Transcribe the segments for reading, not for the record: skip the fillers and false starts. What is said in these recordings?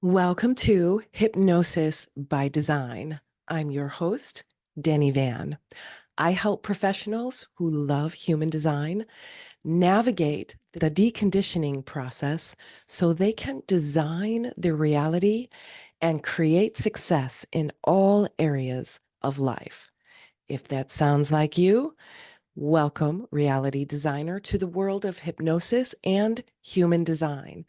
Welcome to Hypnosis by Design. I'm your host, Denny Van. I help professionals who love human design navigate the deconditioning process so they can design their reality and create success in all areas of life. If that sounds like you, welcome, reality designer, to the world of hypnosis and human design.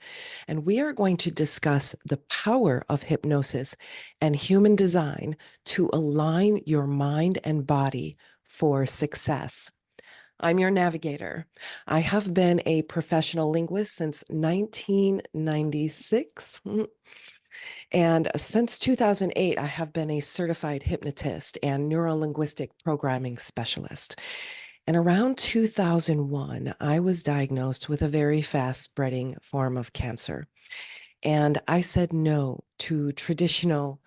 And we are going to discuss the power of hypnosis and human design to align your mind and body for success. I'm your navigator. I have been a professional linguist since 1996. And since 2008, I have been a certified hypnotist and neurolinguistic programming specialist. And around 2001, I was diagnosed with a very fast spreading form of cancer. And I said no to traditional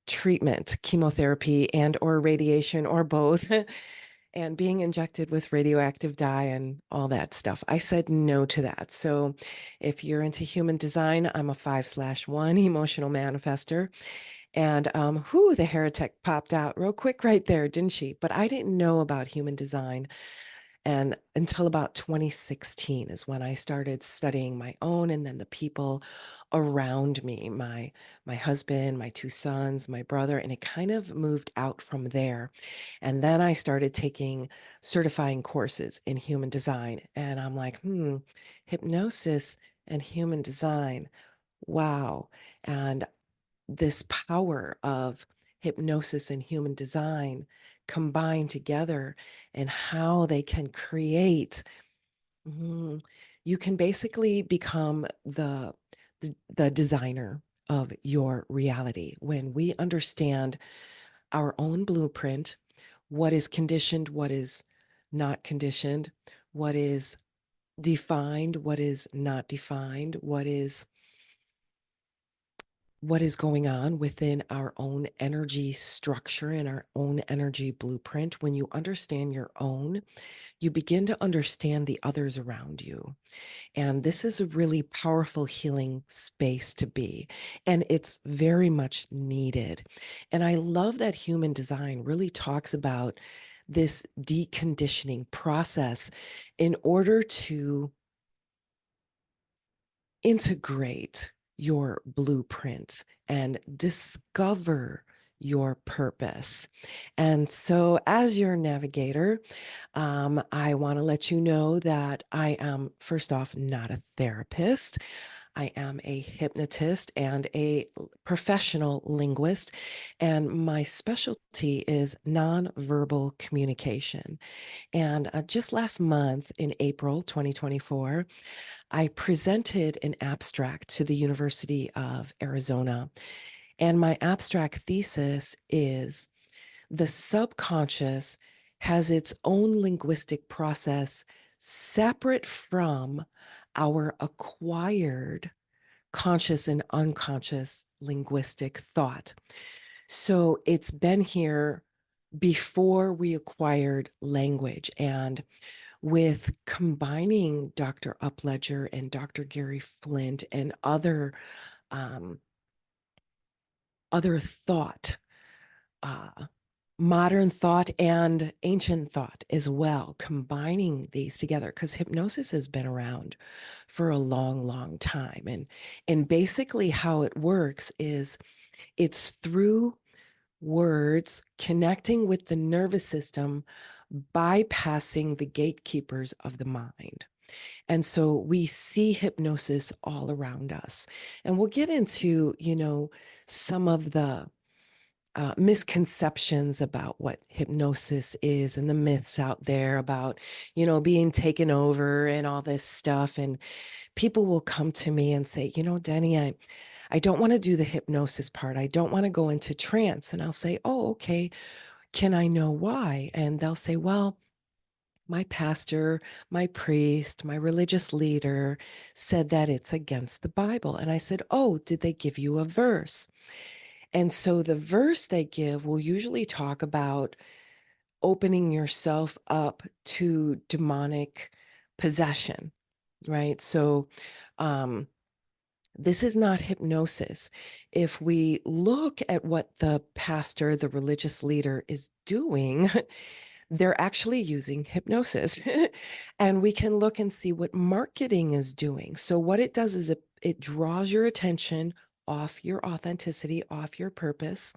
treatment, chemotherapy and or radiation or both, and being injected with radioactive dye and all that stuff. I said no to that. So if you're into human design, I'm a 5/1 emotional manifester. And the heretic popped out real quick right there, didn't she? But I didn't know about human design and until about 2016 is when I started studying my own and then the people around me, my husband, my two sons, my brother, and it kind of moved out from there. And then I started taking certifying courses in human design. And I'm like, hypnosis and human design. Wow. And this power of hypnosis and human design combined together and how they can create you can basically become the designer of your reality when we understand our own blueprint, what is conditioned, what is not conditioned, what is defined, what is not defined, what is going on within our own energy structure and our own energy blueprint. When you understand your own, you begin to understand the others around you. And this is a really powerful healing space to be. And it's very much needed. And I love that human design really talks about this deconditioning process in order to integrate your blueprint and discover your purpose. And so, as your navigator, I want to let you know that I am, first off, not a therapist. I am a hypnotist and a professional linguist, and my specialty is nonverbal communication. And just last month in April 2024, I presented an abstract to the University of Arizona. And my abstract thesis is the subconscious has its own linguistic process separate from our acquired conscious and unconscious linguistic thought. So it's been here before we acquired language. And with combining Dr. Upledger and Dr. Gary Flint and um, other thought, uh, modern thought and ancient thought as well, combining these together because hypnosis has been around for a long, long time. And basically how it works is it's through words connecting with the nervous system, bypassing the gatekeepers of the mind. And so we see hypnosis all around us. And we'll get into, some of the misconceptions about what hypnosis is and the myths out there about, being taken over and all this stuff. And people will come to me and say, Denny, I don't want to do the hypnosis part. I don't want to go into trance. And I'll say, oh, okay. Can I know why? And they'll say, well, my pastor, my priest, my religious leader said that it's against the Bible. And I said, oh, did they give you a verse? And so the verse they give will usually talk about opening yourself up to demonic possession, right? So, um, This is not hypnosis. If we look at what the pastor, the religious leader is doing, they're actually using hypnosis. And we can look and see what marketing is doing. So, what it does is it draws your attention off your authenticity, off your purpose,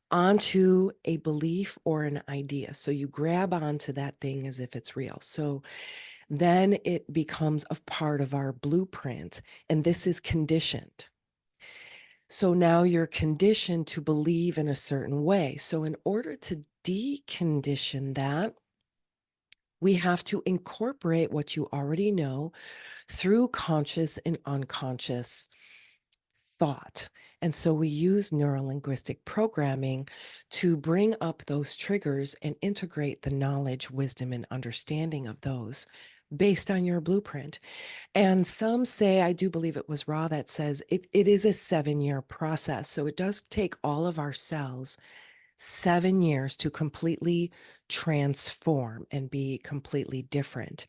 onto a belief or an idea. So, you grab onto that thing as if it's real. So, then it becomes a part of our blueprint, and this is conditioned. So now you're conditioned to believe in a certain way. So, in order to decondition that, we have to incorporate what you already know through conscious and unconscious thought. And so we use neurolinguistic programming to bring up those triggers and integrate the knowledge, wisdom, and understanding of those based on your blueprint. And some say, I do believe it was Ra that says it is a 7-year process. So it does take all of our cells 7 years to completely transform and be completely different.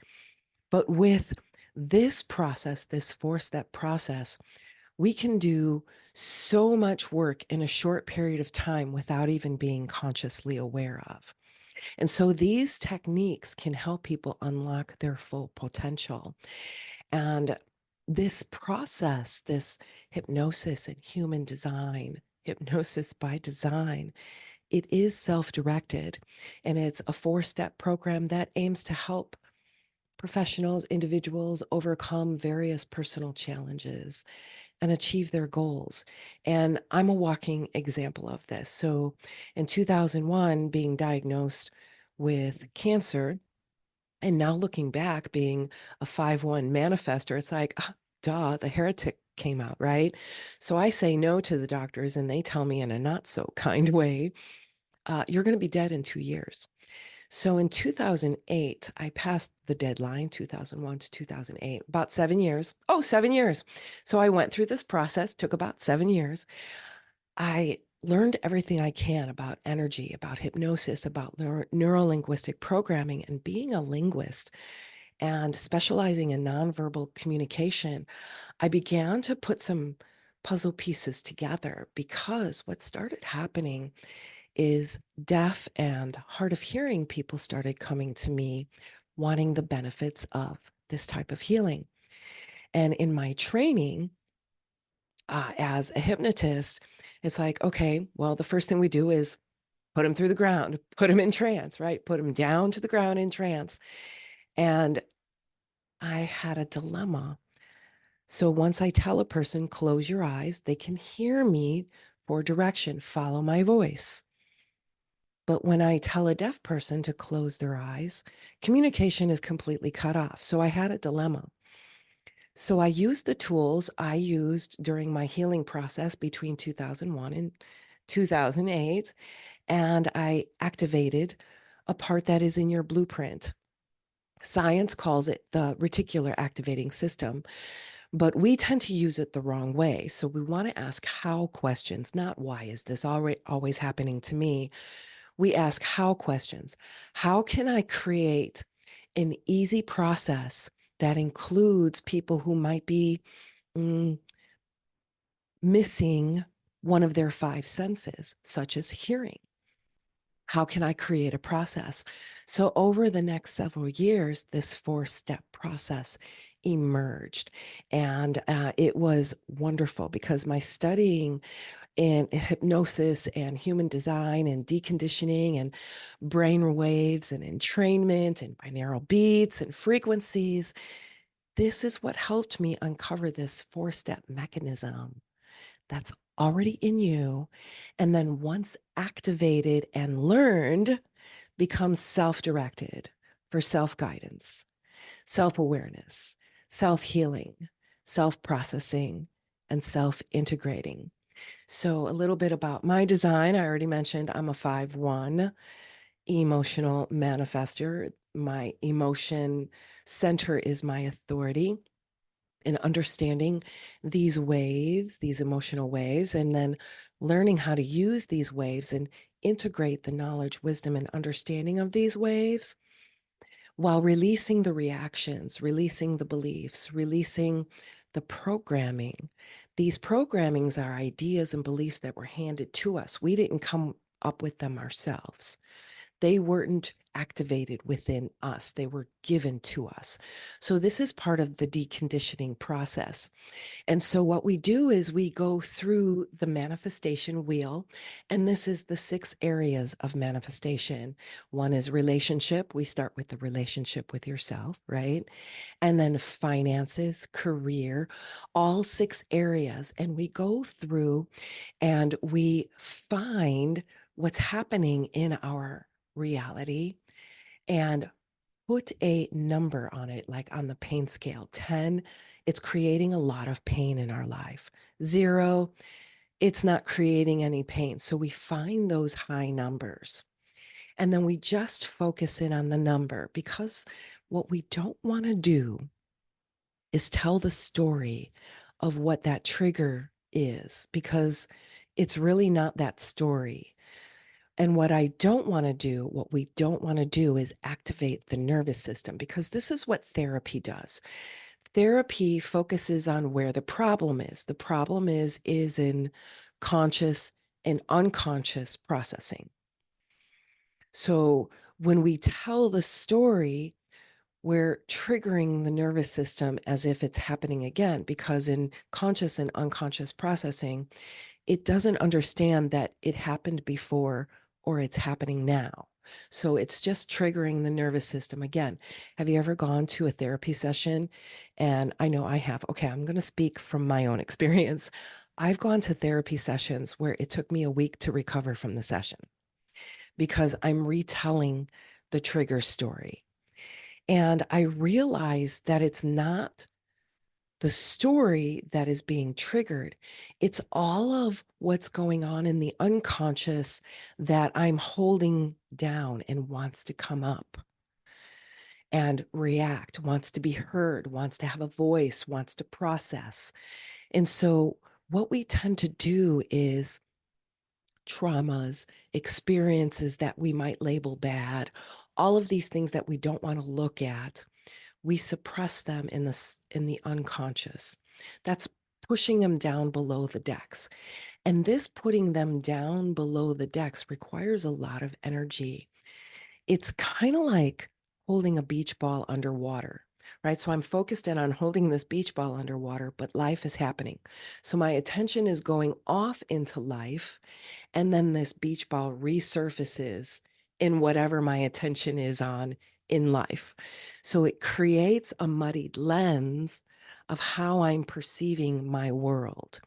But with this process, this 4-step process, we can do so much work in a short period of time without even being consciously aware of. And so these techniques can help people unlock their full potential. And this process, this hypnosis and human design, hypnosis by design, it is self directed, and it's a 4-step program that aims to help professionals, individuals overcome various personal challenges and achieve their goals. And I'm a walking example of this. So in 2001, being diagnosed with cancer, and now looking back, being a 5-1 manifester, it's like, duh, the heretic came out, right? So I say no to the doctors, and they tell me in a not so kind way, you're going to be dead in 2 years. So in 2008, I passed the deadline, 2001 to 2008, about 7 years. Oh, 7 years. So I went through this process, took about 7 years. I learned everything I can about energy, about hypnosis, about neurolinguistic programming, and being a linguist and specializing in nonverbal communication. I began to put some puzzle pieces together because what started happening is deaf and hard of hearing people started coming to me wanting the benefits of this type of healing. And in my training as a hypnotist, it's like, okay, well, the first thing we do is put them through the ground, put them in trance, right? Put them down to the ground in trance. And I had a dilemma. So once I tell a person, close your eyes, they can hear me for direction, follow my voice. But when I tell a deaf person to close their eyes, communication is completely cut off. So I had a dilemma. So I used the tools I used during my healing process between 2001 and 2008, and I activated a part that is in your blueprint. Science calls it the reticular activating system, but we tend to use it the wrong way. So we want to ask how questions, not why is this always happening to me? We ask how questions. How can I create an easy process that includes people who might be mm, missing one of their 5 senses, such as hearing? How can I create a process? So, over the next several years, this 4-step process emerged. And it was wonderful because my studying in hypnosis and human design and deconditioning and brain waves and entrainment and binaural beats and frequencies, this is what helped me uncover this 4-step mechanism that's already in you. And then once activated and learned, becomes self-directed for self-guidance, self-awareness, self-healing, self-processing, and self-integrating. So a little bit about my design. I already mentioned I'm a 5-1 emotional manifester. My emotion center is my authority in understanding these waves, these emotional waves, and then learning how to use these waves and integrate the knowledge, wisdom, and understanding of these waves while releasing the reactions, releasing the beliefs, releasing the programming. These programmings are ideas and beliefs that were handed to us. We didn't come up with them ourselves. They weren't activated within us, they were given to us. So, this is part of the deconditioning process. And so, what we do is we go through the manifestation wheel, and this is the 6 areas of manifestation. One is relationship. We start with the relationship with yourself, right? And then finances, career, all 6 areas. And we go through and we find what's happening in our reality and put a number on it, like on the pain scale. 10, it's creating a lot of pain in our life. 0, it's not creating any pain. So we find those high numbers. And then we just focus in on the number, because what we don't want to do is tell the story of what that trigger is, because it's really not that story. And what I don't want to do, what we don't want to do is activate the nervous system, because this is what therapy does. Therapy focuses on where the problem is. The problem is in conscious and unconscious processing. So when we tell the story, we're triggering the nervous system as if it's happening again, because in conscious and unconscious processing, it doesn't understand that it happened before or it's happening now. So it's just triggering the nervous system again. Have you ever gone to a therapy session? And I know I have. Okay, I'm going to speak from my own experience. I've gone to therapy sessions where it took me a week to recover from the session, because I'm retelling the trigger story. And I realized that it's not the story that is being triggered. It's all of what's going on in the unconscious that I'm holding down and wants to come up and react, wants to be heard, wants to have a voice, wants to process. And so what we tend to do is traumas, experiences that we might label bad, all of these things that we don't want to look at, we suppress them in the unconscious. That's pushing them down below the decks. And this putting them down below the decks requires a lot of energy. It's kind of like holding a beach ball underwater, right? So I'm focused in on holding this beach ball underwater, but life is happening. So my attention is going off into life, and then this beach ball resurfaces in whatever my attention is on in life. So it creates a muddied lens of how I'm perceiving my world.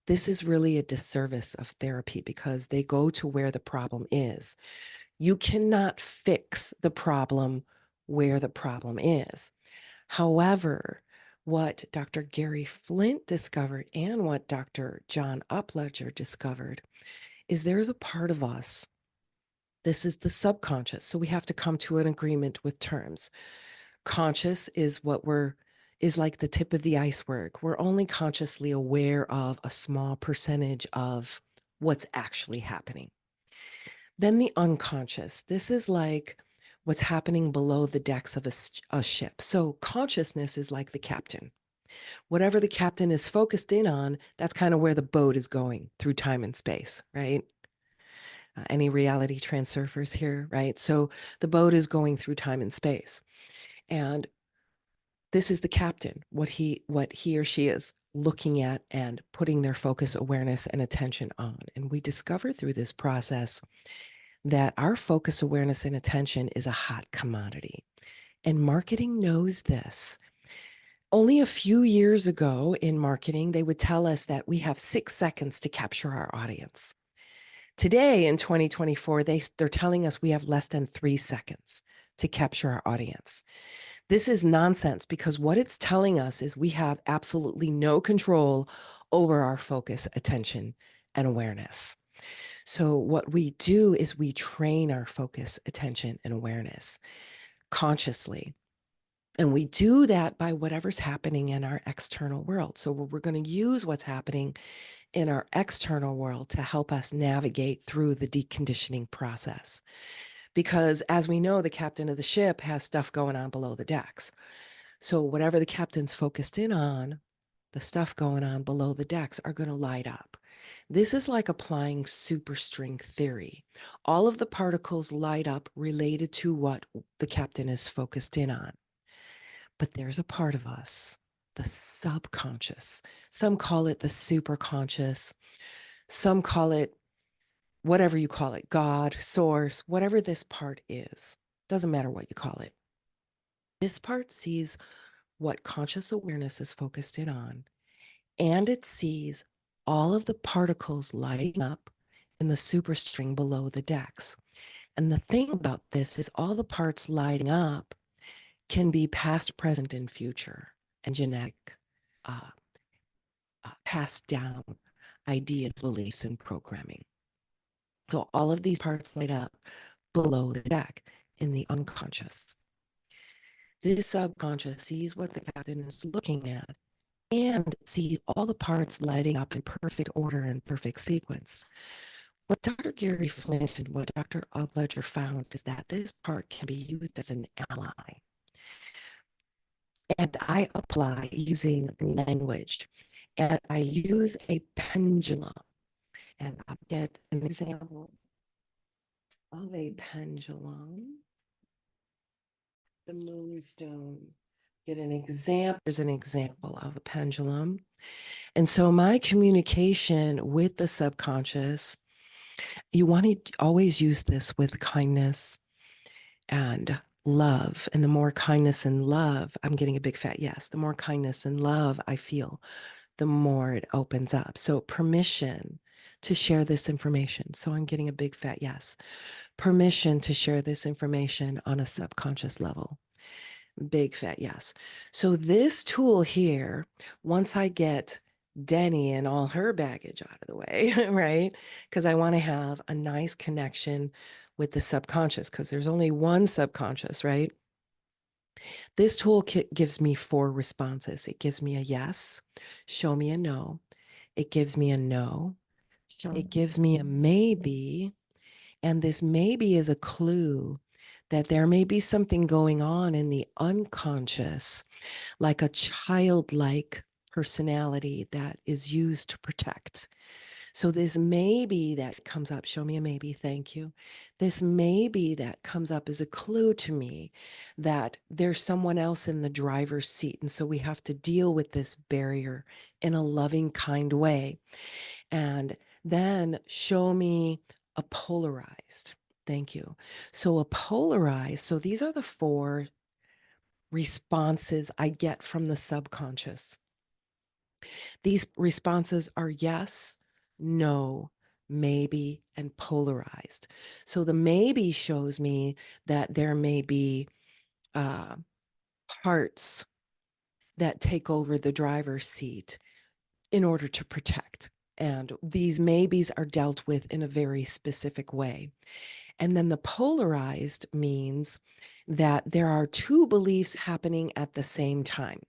This is really a disservice of therapy, because they go to where the problem is. You cannot fix the problem where the problem is. However, what Dr. Gary Flint discovered and what Dr. John Upledger discovered is there's a part of us. This is the subconscious. So we have to come to an agreement with terms. Conscious is is like the tip of the iceberg. We're only consciously aware of a small percentage of what's actually happening. Then the unconscious. This is like what's happening below the decks of a ship. So consciousness is like the captain. Whatever the captain is focused in on, that's kind of where the boat is going through time and space, right? Any reality transurfers here, right? So the boat is going through time and space. And this is the captain, what he or she is looking at and putting their focus, awareness, and attention on. And we discover through this process that our focus, awareness, and attention is a hot commodity. And marketing knows this. Only a few years ago in marketing, they would tell us that we have 6 seconds to capture our audience. Today in 2024, they're telling us we have less than 3 seconds to capture our audience. This is nonsense, because what it's telling us is we have absolutely no control over our focus, attention, and awareness. So what we do is we train our focus, attention, and awareness consciously. And we do that by whatever's happening in our external world. So we're going to use what's happening in our external world to help us navigate through the deconditioning process. Because as we know, the captain of the ship has stuff going on below the decks. So whatever the captain's focused in on, the stuff going on below the decks are going to light up. This is like applying superstring theory. All of the particles light up related to what the captain is focused in on. But there's a part of us, the subconscious. Some call it the superconscious. Some call it whatever you call it, God, source, whatever this part is. Doesn't matter what you call it. This part sees what conscious awareness is focused in on, and it sees all of the particles lighting up in the superstring below the decks. And the thing about this is all the parts lighting up can be past, present, and future, and genetic, uh, passed down ideas, beliefs, and programming. So all of these parts light up below the deck in the unconscious. This subconscious sees what the captain is looking at and sees all the parts lighting up in perfect order and perfect sequence. What Dr. Gary Flint and what Dr. Obledger found is that this part can be used as an ally. And I apply using language. And I use a pendulum. And I'll get an example of a pendulum. The moonstone. Get an example. There's an example of a pendulum. And so my communication with the subconscious, you want to always use this with kindness and love. And the more kindness and love, I'm getting a big fat yes. The more kindness and love I feel, the more it opens up. So permission to share this information. So I'm getting a big fat yes. Permission to share this information on a subconscious level. Big fat yes. So this tool here, once I get Denny and all her baggage out of the way, right? Because I want to have a nice connection with the subconscious, because there's only one subconscious, right? This tool gives me 4 responses. It gives me a yes, show me a no. It gives me a no. It gives me a maybe. And this maybe is a clue that there may be something going on in the unconscious, like a childlike personality that is used to protect. So this maybe that comes up, show me a maybe, thank you. This maybe that comes up is a clue to me that there's someone else in the driver's seat. And so we have to deal with this barrier in a loving, kind way. And then show me a polarized. Thank you. So a polarized, so these are the 4 responses I get from the subconscious. These responses are yes, no, maybe, and polarized. So the maybe shows me that there may be parts that take over the driver's seat in order to protect. And these maybes are dealt with in a very specific way. And then the polarized means that there are 2 beliefs happening at the same time.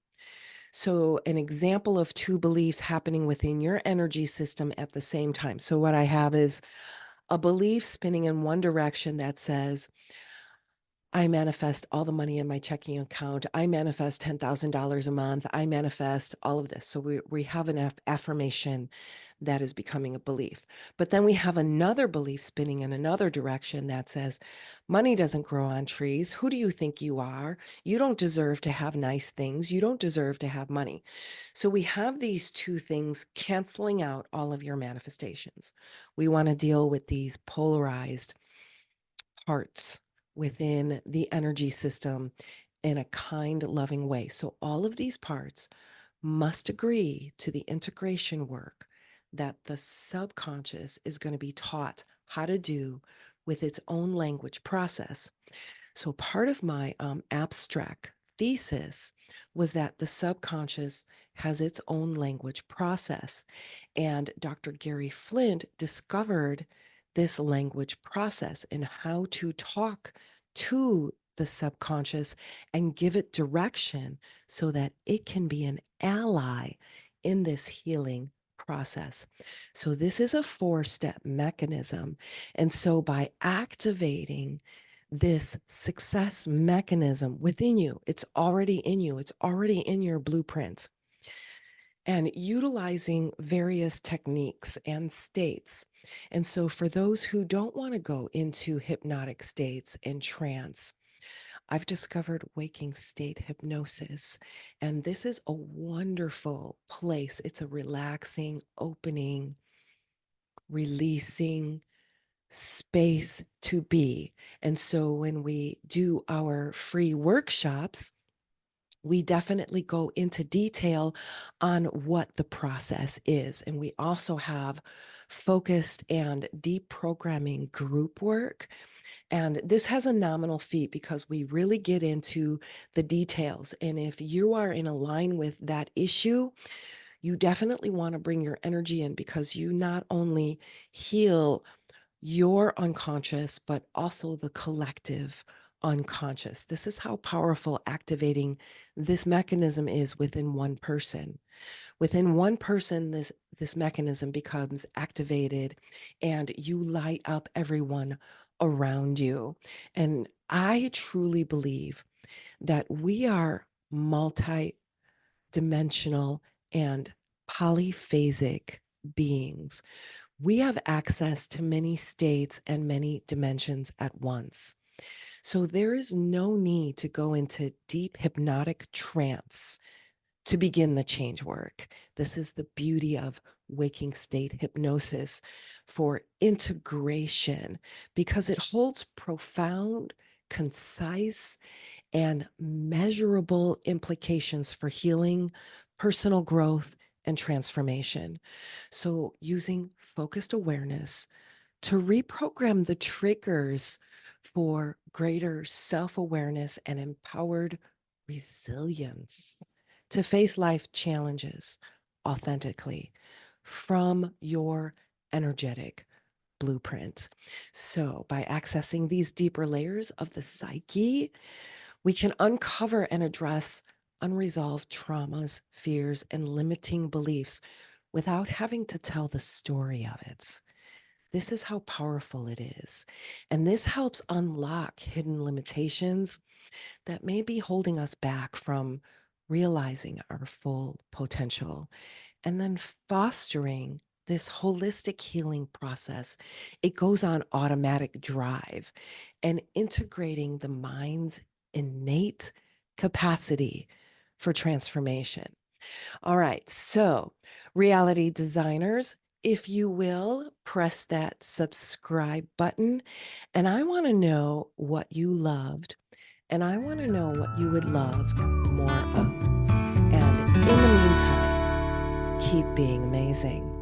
So an example of 2 beliefs happening within your energy system at the same time. So what I have is a belief spinning in one direction that says, I manifest all the money in my checking account. I manifest $10,000 a month. I manifest all of this. So we have an affirmation that is becoming a belief. But then we have another belief spinning in another direction that says, money doesn't grow on trees. Who do you think you are? You don't deserve to have nice things. You don't deserve to have money. So we have these 2 things canceling out all of your manifestations. We want to deal with these polarized parts within the energy system in a kind, loving way. So all of these parts must agree to the integration work that the subconscious is going to be taught how to do with its own language process. So part of my abstract thesis was that the subconscious has its own language process. And Dr. Gary Flint discovered this language process and how to talk to the subconscious and give it direction so that it can be an ally in this healing process. So this is a 4-step mechanism. And so by activating this success mechanism within you, it's already in you, it's already in your blueprint. and utilizing various techniques and states. And so, for those who don't want to go into hypnotic states and trance, I've discovered waking state hypnosis. And this is a wonderful place. It's a relaxing, opening, releasing space to be. And so, when we do our free workshops, we definitely go into detail on what the process is. And we also have focused and deprogramming group work. And this has a nominal fee because we really get into the details. And if you are in a line with that issue, you definitely want to bring your energy in, because you not only heal your unconscious, but also the collective unconscious. This is how powerful activating this mechanism is within one person. Within one person, this mechanism becomes activated and you light up everyone around you. And I truly believe that we are multi-dimensional and polyphasic beings. We have access to many states and many dimensions at once. So there is no need to go into deep hypnotic trance to begin the change work. This is the beauty of waking state hypnosis for integration, because it holds profound, concise, and measurable implications for healing, personal growth, and transformation. So, using focused awareness to reprogram the triggers for greater self awareness and empowered resilience to face life challenges authentically from your energetic blueprint. So, by accessing these deeper layers of the psyche, we can uncover and address unresolved traumas, fears, and limiting beliefs without having to tell the story of it. This is how powerful it is. And this helps unlock hidden limitations that may be holding us back from realizing our full potential, and then fostering this holistic healing process. It goes on automatic drive and integrating the mind's innate capacity for transformation. All right, so reality designers, if you will, press that subscribe button. And I want to know what you loved, and I want to know what you would love more of. And in the meantime, keep being amazing.